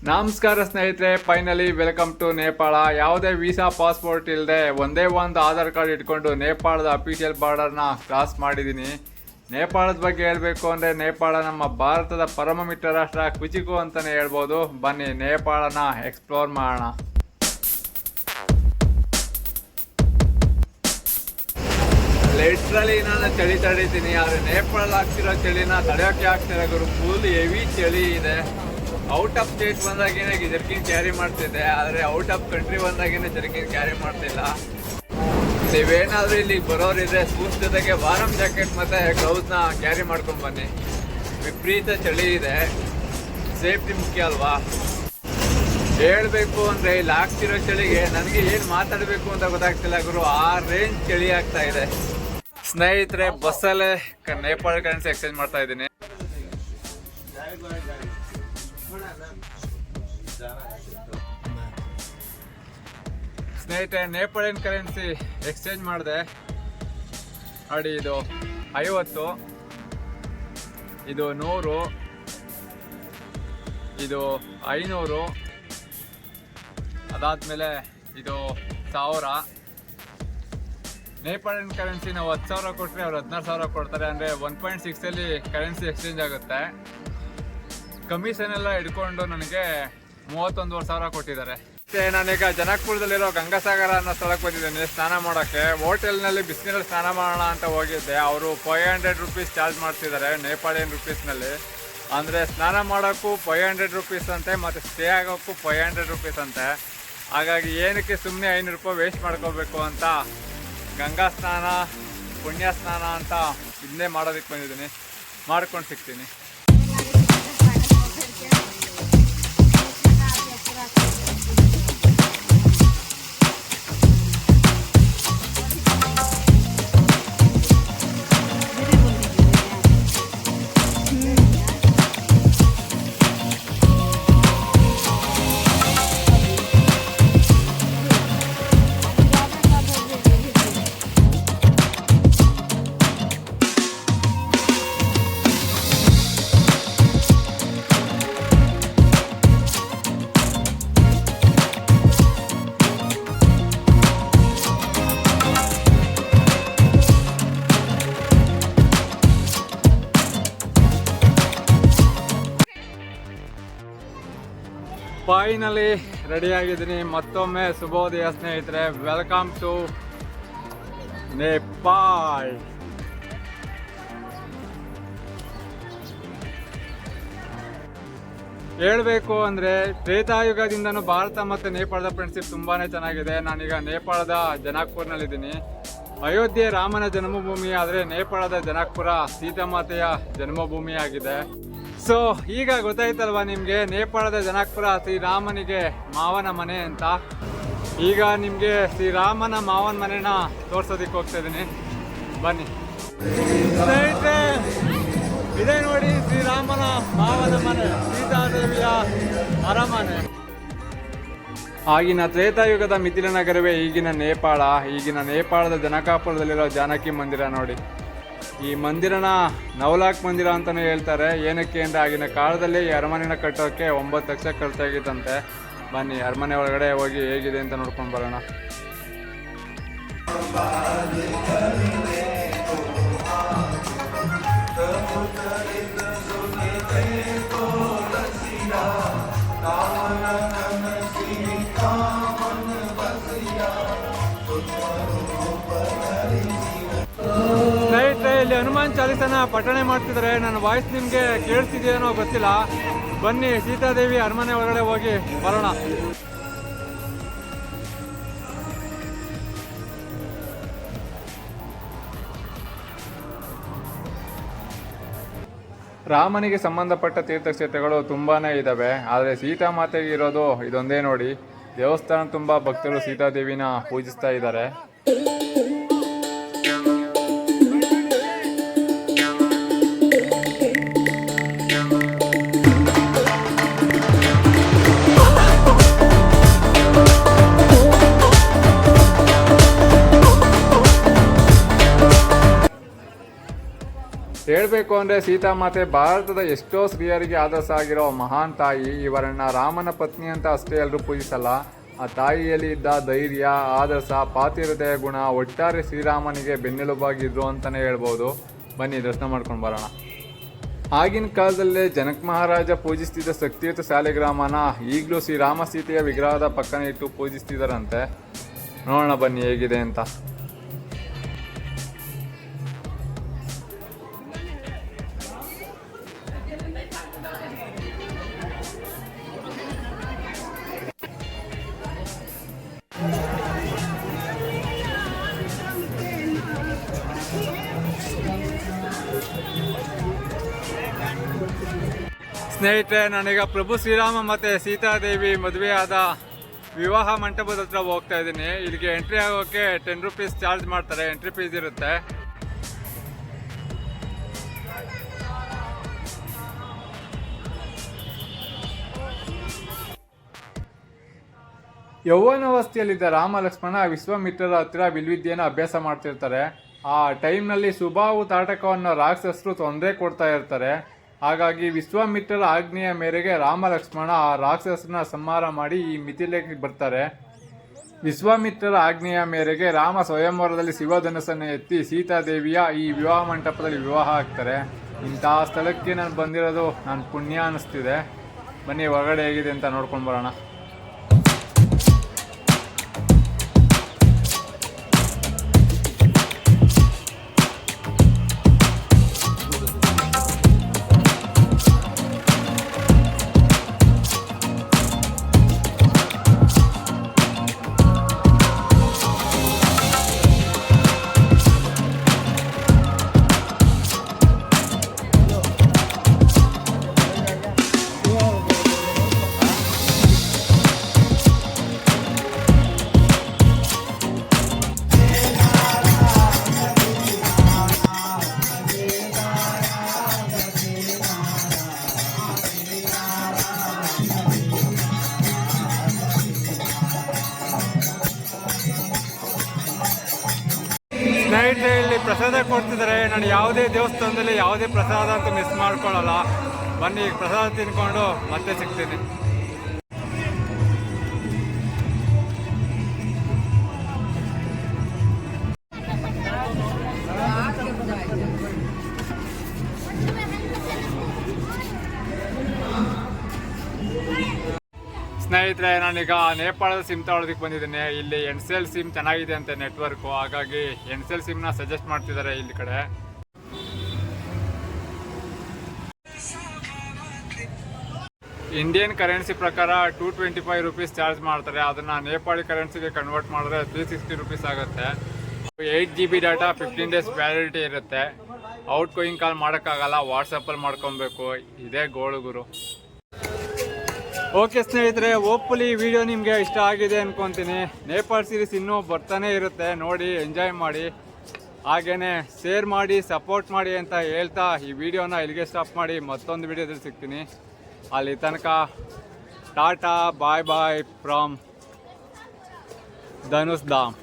ನಮಸ್ಕಾರ ಸ್ನೇಹಿತರೆ, finally welcome to Nepal. ಯಾವುದೇ ವೀಸಾ ಪಾಸ್ಪೋರ್ಟ್ ಇಲ್ಲದೆ ಒಂದೇ ಒಂದು ಆಧಾರ್ ಕಾರ್ಡ್ ಇಟ್ಕೊಂಡು ನೇಪಾಳದ ಅಫಿಷಿಯಲ್ ಬಾರ್ಡರ್ನ ಕ್ರಾಸ್ ಮಾಡಿದ್ದೀನಿ. ನೇಪಾಳದ ಬಗ್ಗೆ ಹೇಳಬೇಕು ಅಂದರೆ ನೇಪಾಳ ನಮ್ಮ ಭಾರತದ ಪರಮ ಮಿತ್ರ ರಾಷ್ಟ್ರ, ಕುಚಿಕು ಅಂತಲೇ ಹೇಳ್ಬೋದು. ಬನ್ನಿ ನೇಪಾಳನ ಎಕ್ಸ್ಪ್ಲೋರ್ ಮಾಡೋಣ. ಲಿಟ್ರಲಿ ನಾನು ಚಳಿ ತಡೀತೀನಿ, ಆದರೆ ನೇಪಾಳದಲ್ಲಿ ಆಗ್ತಿರೋ ಚಳಿನ ತಡೆಯೋಕ್ಕೆ ಆಗ್ತಿರೋ ಗುರು. ಫುಲ್ ಹೆವಿ ಚಳಿ ಇದೆ. ಔಟ್ ಆಫ್ ಸ್ಟೇಟ್ ಬಂದಾಗೇನೆ ಜರ್ಕಿನ್ ಕ್ಯಾರಿ ಮಾಡ್ತಿದ್ದೆ, ಆದರೆ ಔಟ್ ಆಫ್ ಕಂಟ್ರಿ ಬಂದಾಗೇನೆ ಜರ್ಕಿನ್ ಕ್ಯಾರಿ ಮಾಡ್ತಿಲ್ಲ. ನೀವೇನಾದರೂ ಇಲ್ಲಿ ಬರೋರಿದ್ರೆ ಸೂಟ್ ಜೊತೆಗೆ ವಾರಮ್ ಜಾಕೆಟ್ ಮತ್ತು ಗ್ಲೌಸ್ನ ಕ್ಯಾರಿ ಮಾಡ್ಕೊಂಡು ಬನ್ನಿ. ವಿಪರೀತ ಚಳಿ ಇದೆ, ಸೇಫ್ಟಿ ಮುಖ್ಯ ಅಲ್ವಾ. ಹೇಳ್ಬೇಕು ಅಂದರೆ ಇಲ್ಲಿ ಆಗ್ತಿರೋ ಚಳಿಗೆ ನನಗೆ ಏನು ಮಾತಾಡಬೇಕು ಅಂತ ಗೊತ್ತಾಗ್ತಿಲ್ಲ ಗುರು. ಆ ರೇಂಜ್ ಚಳಿ ಆಗ್ತಾ ಇದೆ. ಸ್ನೇಹಿತರೆ, ಬಸ್ಸಲ್ಲೇ ನೇಪಾಳ ಕರೆನ್ಸಿ ಎಕ್ಸ್ಚೇಂಜ್ ಮಾಡ್ತಾ ಇದ್ದೀನಿ. ಸ್ನೇಹಿತರೆ, ನೇಪಾಳಿಯನ್ ಕರೆನ್ಸಿ ಎಕ್ಸ್ಚೇಂಜ್ ಮಾಡಿದೆ ನೋಡಿ. ಇದು 50, ಇದು 100, ಇದು 500, ಅದಾದಮೇಲೆ ಇದು 1000. ನೇಪಾಳಿಯನ್ ಕರೆನ್ಸಿ ನಾವು 10,000 ಕೊಟ್ಟರೆ ಅವ್ರು 16,000 ಕೊಡ್ತಾರೆ. ಅಂದರೆ 1.6 ಕರೆನ್ಸಿ ಎಕ್ಸ್ಚೇಂಜ್ ಆಗುತ್ತೆ. ಕಮಿಷನ್ ಎಲ್ಲ ಹಿಡ್ಕೊಂಡು ನನಗೆ 31,500 ಕೊಟ್ಟಿದ್ದಾರೆ. ಮತ್ತೆ ನಾನೀಗ ಜನಕ್ಪುರದಲ್ಲಿರೋ ಗಂಗಾಸಾಗರ ಅನ್ನೋ ಸ್ಥಳಕ್ಕೆ ಬಂದಿದ್ದೀನಿ ಸ್ನಾನ ಮಾಡೋಕ್ಕೆ. ಹೋಟೆಲ್ನಲ್ಲಿ ಬಿಸಿನೀರಲ್ಲಿ ಸ್ನಾನ ಮಾಡೋಣ ಅಂತ ಹೋಗಿದ್ದೆ. ಅವರು 500 ರೂಪೀಸ್ ಚಾರ್ಜ್ ಮಾಡ್ತಿದ್ದಾರೆ ನೇಪಾಳಿಯನ್ ರುಪೀಸ್ನಲ್ಲಿ. ಅಂದರೆ ಸ್ನಾನ ಮಾಡೋಕ್ಕೂ 500 ರೂಪೀಸ್ ಅಂತೆ, ಮತ್ತು ಸ್ಟೇ ಆಗೋಕ್ಕೂ 500 ರೂಪೀಸ್ ಅಂತೆ. ಹಾಗಾಗಿ ಏನಕ್ಕೆ ಸುಮ್ಮನೆ 500 ರೂಪಾಯಿ ವೇಸ್ಟ್ ಮಾಡ್ಕೋಬೇಕು ಅಂತ ಗಂಗಾ ಸ್ನಾನ, ಪುಣ್ಯ ಸ್ನಾನ ಅಂತ ಇದನ್ನೇ ಮಾಡೋದಕ್ಕೆ ಬಂದಿದ್ದೀನಿ. ಮಾಡ್ಕೊಂಡು ಸಿಗ್ತೀನಿ. ಫೈನಲಿ ರೆಡಿಯಾಗಿದ್ದೀನಿ. ಮತ್ತೊಮ್ಮೆ ಶುಭೋದಯ ಸ್ನೇಹಿತರೆ. Welcome to Nepal. ಹೇಳಬೇಕು ಅಂದರೆ ತ್ರೇತಾಯುಗದಿಂದನೂ ಭಾರತ ಮತ್ತು ನೇಪಾಳದ ಫ್ರೆಂಡ್ಶಿಪ್ ತುಂಬಾ ಚೆನ್ನಾಗಿದೆ. ನಾನೀಗ ನೇಪಾಳದ ಜನಕ್ಪುರ್ನಲ್ಲಿದ್ದೀನಿ. ಅಯೋಧ್ಯೆ ರಾಮನ ಜನ್ಮಭೂಮಿ, ಆದರೆ ನೇಪಾಳದ ಜನಕ್ಪುರ ಸೀತಾಮಾತೆಯ ಜನ್ಮಭೂಮಿ ಆಗಿದೆ. ಸೊ ಈಗ ಗೊತ್ತಾಯ್ತಲ್ವ ನಿಮಗೆ, ನೇಪಾಳದ ಜನಕ್ಪುರ ಶ್ರೀರಾಮನಿಗೆ ಮಾವನ ಮನೆ ಅಂತ. ಈಗ ನಿಮಗೆ ಶ್ರೀರಾಮನ ಮಾವನ ಮನೆನ ತೋರ್ಸೋದಕ್ಕೆ ಹೋಗ್ತಾ ಇದ್ದೀನಿ, ಬನ್ನಿ ಸ್ನೇಹಿತರೆ. ಇದೇ ನೋಡಿ ಶ್ರೀರಾಮನ ಮಾವನ ಮನೆ, ಸೀತಾದೇವಿಯ ಅರಮನೆ. ಆಗಿನ ತ್ರೇತಾಯುಗದ ಮಿಥಿಲ ನಗರವೇ ಈಗಿನ ನೇಪಾಳ. ಈಗಿನ ನೇಪಾಳದ ಜನಕಾಪುರದಲ್ಲಿರೋ ಜಾನಕಿ ಮಂದಿರ ನೋಡಿ. ಈ ಮಂದಿರನ ನವಲಾಕ್ ಮಂದಿರ ಅಂತಲೇ ಹೇಳ್ತಾರೆ. ಏನಕ್ಕೆ ಅಂದರೆ ಆಗಿನ ಕಾಲದಲ್ಲಿ ಈ ಅರಮನೆನ ಕಟ್ಟೋಕ್ಕೆ 9 ಲಕ್ಷ ಖರ್ಚಾಗಿತ್ತಂತೆ. ಬನ್ನಿ ಅರಮನೆ ಒಳಗಡೆ ಹೋಗಿ ಹೇಗಿದೆ ಅಂತ ನೋಡ್ಕೊಂಡು ಬರೋಣ. ಇಲ್ಲಿ ಹನುಮಾನ್ ಚಾಲಿಸನ ಪಠಣೆ ಮಾಡ್ತಿದ್ದಾರೆ. ನನ್ನ ವಾಯ್ಸ್ ನಿಮಗೆ ಕೇಳಿಸ್ತಿದೆಯೇನೋ ಗೊತ್ತಿಲ್ಲ. ಬನ್ನಿ ಸೀತಾದೇವಿ ಅರಮನೆ ಒಳಗಡೆ ಹೋಗಿ ಬರೋಣ. ರಾಮನಿಗೆ ಸಂಬಂಧಪಟ್ಟ ತೀರ್ಥಕ್ಷೇತ್ರಗಳು ತುಂಬಾ ಇದ್ದಾವೆ, ಆದರೆ ಸೀತಾಮಾತೆಗೆ ಇರೋದು ಇದೊಂದೇ ನೋಡಿ. ದೇವಸ್ಥಾನ ತುಂಬ ಭಕ್ತರು ಸೀತಾದೇವಿನ ಪೂಜಿಸ್ತಾ ಇದ್ದಾರೆ. ಹೇಳಬೇಕು ಅಂದರೆ ಸೀತಾಮಾತೆ ಭಾರತದ ಎಷ್ಟೋ ಸ್ತ್ರೀಯರಿಗೆ ಆದರ್ಶ ಆಗಿರೋ ಮಹಾನ್ ತಾಯಿ. ಇವರನ್ನು ರಾಮನ ಪತ್ನಿ ಅಂತ ಅಷ್ಟೇ ಎಲ್ಲರೂ ಪೂಜಿಸಲ್ಲ. ಆ ತಾಯಿಯಲ್ಲಿ ಇದ್ದ ಧೈರ್ಯ, ಆದರ್ಶ, ಪಾತಿಹೃದಯ ಗುಣ ಒಟ್ಟಾರೆ ಶ್ರೀರಾಮನಿಗೆ ಬೆನ್ನೆಲುಬಾಗಿದ್ರು ಅಂತಲೇ ಹೇಳ್ಬೋದು. ಬನ್ನಿ ದರ್ಶನ ಮಾಡ್ಕೊಂಡು ಬರೋಣ. ಆಗಿನ ಕಾಲದಲ್ಲೇ ಜನಕ ಮಹಾರಾಜ ಪೂಜಿಸ್ತಿದ್ದ ಶಕ್ತಿಯುತ ಶಾಲಿಗ್ರಾಮನ ಈಗಲೂ ಶ್ರೀರಾಮ ಸೀತೆಯ ವಿಗ್ರಹದ ಪಕ್ಕನೆ ಇಟ್ಟು ಪೂಜಿಸ್ತಿದ್ದಾರಂತೆ. ನೋಡೋಣ ಬನ್ನಿ ಹೇಗಿದೆ ಅಂತ. ಸ್ನೇಹಿತರೆ, ನಾನೀಗ ಪ್ರಭು ಶ್ರೀರಾಮ ಮತ್ತು ಸೀತಾದೇವಿ ಮದುವೆಯಾದ ವಿವಾಹ ಮಂಟಪದ ಹತ್ರ ಹೋಗ್ತಾ ಇದ್ದೀನಿ. ಇಲ್ಲಿಗೆ ಎಂಟ್ರಿ ಆಗೋಕ್ಕೆ 10 ರೂಪೀಸ್ ಚಾರ್ಜ್ ಮಾಡ್ತಾರೆ. ಎಂಟ್ರಿ ಫೀಸ್ ಇರುತ್ತೆ. ಯೌವನಾವಸ್ಥೆಯಲ್ಲಿದ್ದ ರಾಮ ಲಕ್ಷ್ಮಣ ವಿಶ್ವಾಮಿತ್ರರ ಹತ್ತಿರ ವಿಲ್ವಿದ್ಯೆಯನ್ನು ಅಭ್ಯಾಸ ಮಾಡ್ತಿರ್ತಾರೆ. ಆ ಟೈಮ್ನಲ್ಲಿ ಸುಬಾಹು ತಾಟಕವನ್ನು ರಾಕ್ಷಸರು ತೊಂದರೆ ಕೊಡ್ತಾ ಇರ್ತಾರೆ. ಹಾಗಾಗಿ ವಿಶ್ವಾಮಿತ್ರರ ಆಜ್ಞೆಯ ಮೇರೆಗೆ ರಾಮ ಲಕ್ಷ್ಮಣ ಆ ರಾಕ್ಷಸನ ಸಂಹಾರ ಮಾಡಿ ಈ ಮಿಥಿಲೆಗೆ ಬರ್ತಾರೆ. ವಿಶ್ವಾಮಿತ್ರರ ಆಜ್ಞೆಯ ಮೇರೆಗೆ ರಾಮ ಸ್ವಯಂವರದಲ್ಲಿ ಶಿವಧನಸ್ಸನ್ನು ಎತ್ತಿ ಸೀತಾದೇವಿಯ ಈ ವಿವಾಹ ಮಂಟಪದಲ್ಲಿ ವಿವಾಹ ಆಗ್ತಾರೆ. ಇಂತಹ ಸ್ಥಳಕ್ಕೆ ನಾನು ಬಂದಿರೋದು ನಾನು ಪುಣ್ಯ ಅನ್ನಿಸ್ತಿದೆ. ಬನ್ನಿ ಹೊರಗಡೆ ಹೇಗಿದೆ ಅಂತ ನೋಡ್ಕೊಂಡು ಬರೋಣ. ಸ್ನೇಹಿತರೆ, ಇಲ್ಲಿ ಪ್ರಸಾದ ಕೊಡ್ತಿದ್ದಾರೆ. ನಾನು ಯಾವುದೇ ದೇವಸ್ಥಾನದಲ್ಲಿ ಯಾವುದೇ ಪ್ರಸಾದ ಅಂತ ಮಿಸ್ ಮಾಡ್ಕೊಳ್ಳಲ್ಲ. ಬನ್ನಿ ಈಗ ಪ್ರಸಾದ ತಿನ್ಕೊಂಡು ಮತ್ತೆ ಸಿಗ್ತೀನಿ. ಸ್ನೇಹಿತರೆ, ನಾನೀಗ ನೇಪಾಳದ ಸಿಮ್ ತಗೊಳ್ಳೋದಕ್ಕೆ ಬಂದಿದ್ದೀನಿ. ಇಲ್ಲಿ ಎನ್ಸೆಲ್ ಸಿಮ್ ಚೆನ್ನಾಗಿದೆ ಅಂತ ನೆಟ್ವರ್ಕು. ಹಾಗಾಗಿ ಎನ್ಸೆಲ್ ಸಿಮ್ನ ಸಜೆಸ್ಟ್ ಮಾಡ್ತಿದ್ದಾರೆ ಇಲ್ಲಿ ಕಡೆ. ಇಂಡಿಯನ್ ಕರೆನ್ಸಿ ಪ್ರಕಾರ 225 ರೂಪೀಸ್ ಚಾರ್ಜ್ ಮಾಡ್ತಾರೆ. ಅದನ್ನು ನೇಪಾಳಿ ಕರೆನ್ಸಿಗೆ ಕನ್ವರ್ಟ್ ಮಾಡಿದ್ರೆ 360 ರೂಪೀಸ್ ಆಗುತ್ತೆ. 8 GB ಡಾಟಾ, 15 ಡೇಸ್ ವ್ಯಾಲಿಡಿಟಿ ಇರುತ್ತೆ. ಔಟ್ ಗೋಯಿಂಗ್ ಕಾಲ್ ಮಾಡೋಕ್ಕಾಗಲ್ಲ, ವಾಟ್ಸಪ್ಪಲ್ಲಿ ಮಾಡ್ಕೊಬೇಕು. ಇದೇ ಗೋಳು ಗುರು. ಓಕೆ ಸ್ನೇಹಿತರೆ, ಹೋಪ್ಫುಲಿ ಈ ವಿಡಿಯೋ ನಿಮಗೆ ಇಷ್ಟ ಆಗಿದೆ ಅಂದ್ಕೊತೀನಿ. ನೇಪಾಳ ಸೀರೀಸ್ ಇನ್ನೂ ಬರ್ತಾನೆ ಇರುತ್ತೆ, ನೋಡಿ ಎಂಜಾಯ್ ಮಾಡಿ. ಹಾಗೆಯೇ ಶೇರ್ ಮಾಡಿ, ಸಪೋರ್ಟ್ ಮಾಡಿ ಅಂತ ಹೇಳ್ತಾ ಈ ವಿಡಿಯೋನ ಇಲ್ಲಿಗೆ ಸ್ಟಾಪ್ ಮಾಡಿ ಮತ್ತೊಂದು ವಿಡಿಯೋದಲ್ಲಿ ಸಿಗ್ತೀನಿ. ಅಲ್ಲಿ ತನಕ ಟಾಟಾ, ಬಾಯ್ ಬಾಯ್ ಫ್ರಮ್ ಧನುಷ್ ಧಾಮ್.